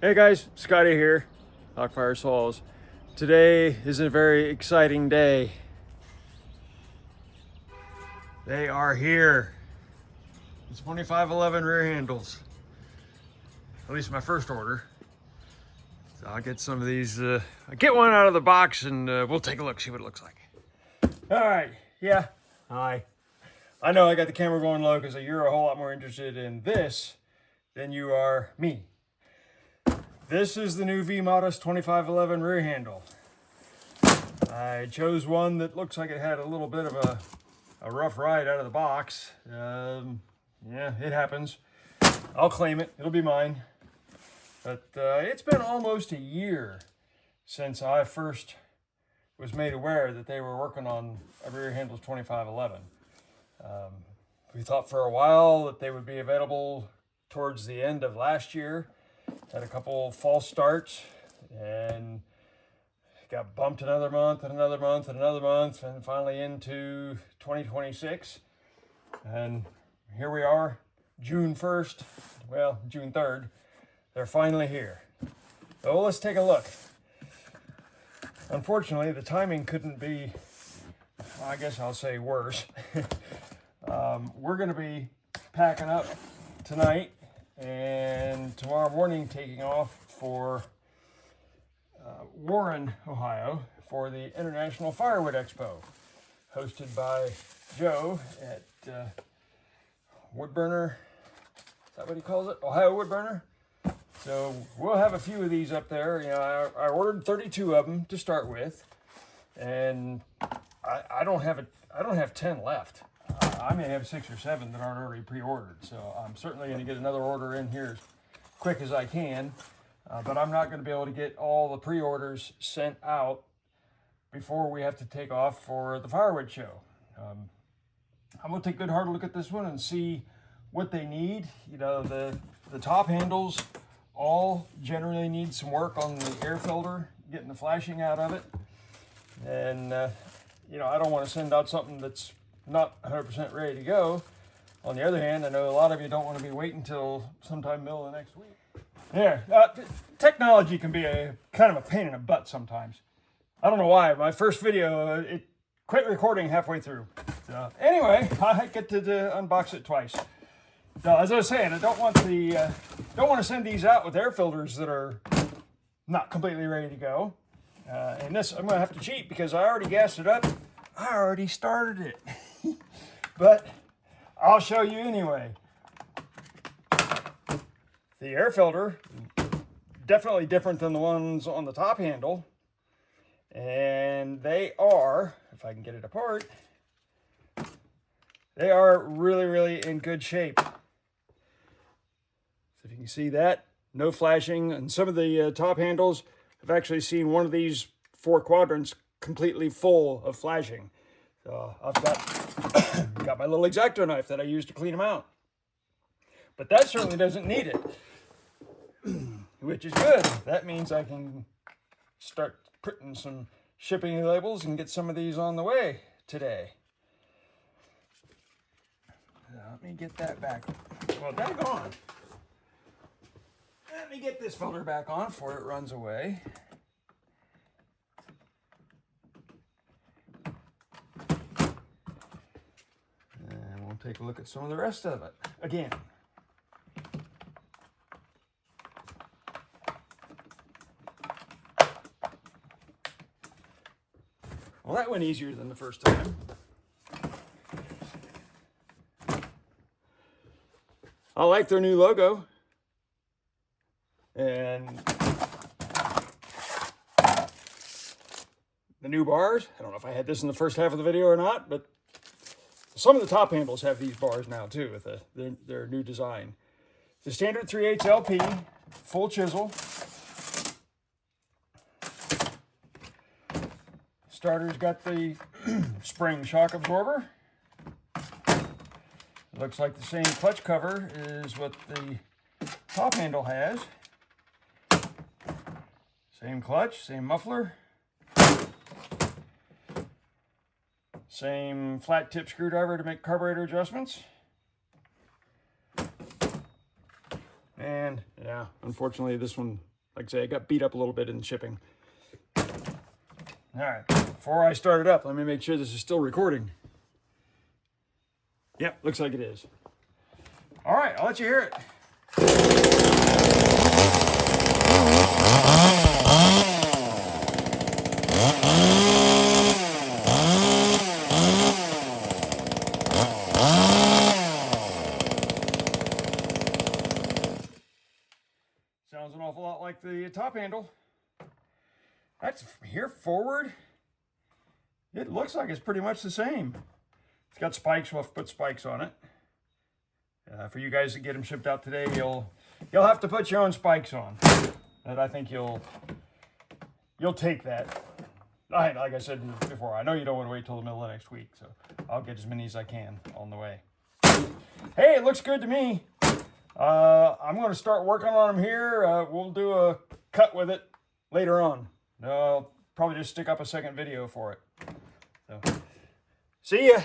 Hey guys, Scotty here, Hawkfire Souls. Today is a very exciting day. They are here. It's 2511 rear handles. At least my first order. So I'll get some of these, I'll get one out of the box and we'll take a look, see what it looks like. All right, yeah, hi. I know I got the camera going low because you're a whole lot more interested in this than you are me. This is the new V-Modus 2511 rear handle. I chose one that looks like it had a little bit of a rough ride out of the box. Yeah, it happens. I'll claim it, it'll be mine. But it's been almost a year since I first was made aware that they were working on a rear handles 2511. We thought for a while that they would be available towards the end of last year. Had a couple false starts and got bumped another month and another month and another month, and finally into 2026. And here we are, June 1st, well, June 3rd. They're finally here. So let's take a look. Unfortunately, the timing couldn't be, I guess I'll say, worse. We're going to be packing up tonight and tomorrow morning taking off for Warren, Ohio for the International Firewood Expo, hosted by Joe at Woodburner. Is that what he calls it? Ohio Woodburner. So we'll have a few of these up there. You know, I ordered 32 of them to start with, and I don't have 10 left. I may have 6 or 7 that aren't already pre-ordered. So I'm certainly going to get another order in here as quick as I can. But I'm not going to be able to get all the pre-orders sent out before we have to take off for the firewood show. I'm going to take a good hard look at this one and see what they need. You know, the top handles all generally need some work on the air filter, getting the flashing out of it. And, you know, I don't want to send out something that's not 100% ready to go. On the other hand, I know a lot of you don't want to be waiting until sometime middle of next week. Yeah, technology can be a kind of a pain in the butt sometimes. I don't know why. My first video, it quit recording halfway through. So anyway, I get to unbox it twice. Now, as I was saying, I don't want to send these out with air filters that are not completely ready to go. And this, I'm going to have to cheat because I already gassed it up. I already started it. But I'll show you anyway. The air filter, definitely different than the ones on the top handle. And they are, if I can get it apart, they are really, really in good shape. So if you can see that, no flashing. And some of the top handles, I've actually seen one of these 4 quadrants completely full of flashing. So I've got my little X-Acto knife that I use to clean them out. But that certainly doesn't need it, which is good. That means I can start putting some shipping labels and get some of these on the way today. Let me get that back. Well, daggone. Let me get this filter back on before it runs away. And we'll take a look at some of the rest of it again. Well, that went easier than the first time. I like their new logo. And the new bars. I don't know if I had this in the first half of the video or not, but some of the top handles have these bars now too with their new design. The standard 3/8 LP, full chisel. Starter's got the spring shock absorber. Looks like the same clutch cover is what the top handle has. Same clutch, same muffler. Same flat tip screwdriver to make carburetor adjustments. And yeah, unfortunately this one, like I say, it got beat up a little bit in shipping. All right, before I start it up, let me make sure this is still recording. Yep, looks like it is. All right, I'll let you hear it. Sounds an awful lot like the top handle. That's here forward. It looks like it's pretty much the same. It's got spikes. We'll have to put spikes on it. For you guys that get them shipped out today, you'll have to put your own spikes on. And I think you'll take that. Like I said before, I know you don't want to wait till the middle of next week, so I'll get as many as I can on the way. Hey, it looks good to me. I'm going to start working on them here. We'll do a cut with it later on. I'll probably just stick up a second video for it. So, see ya.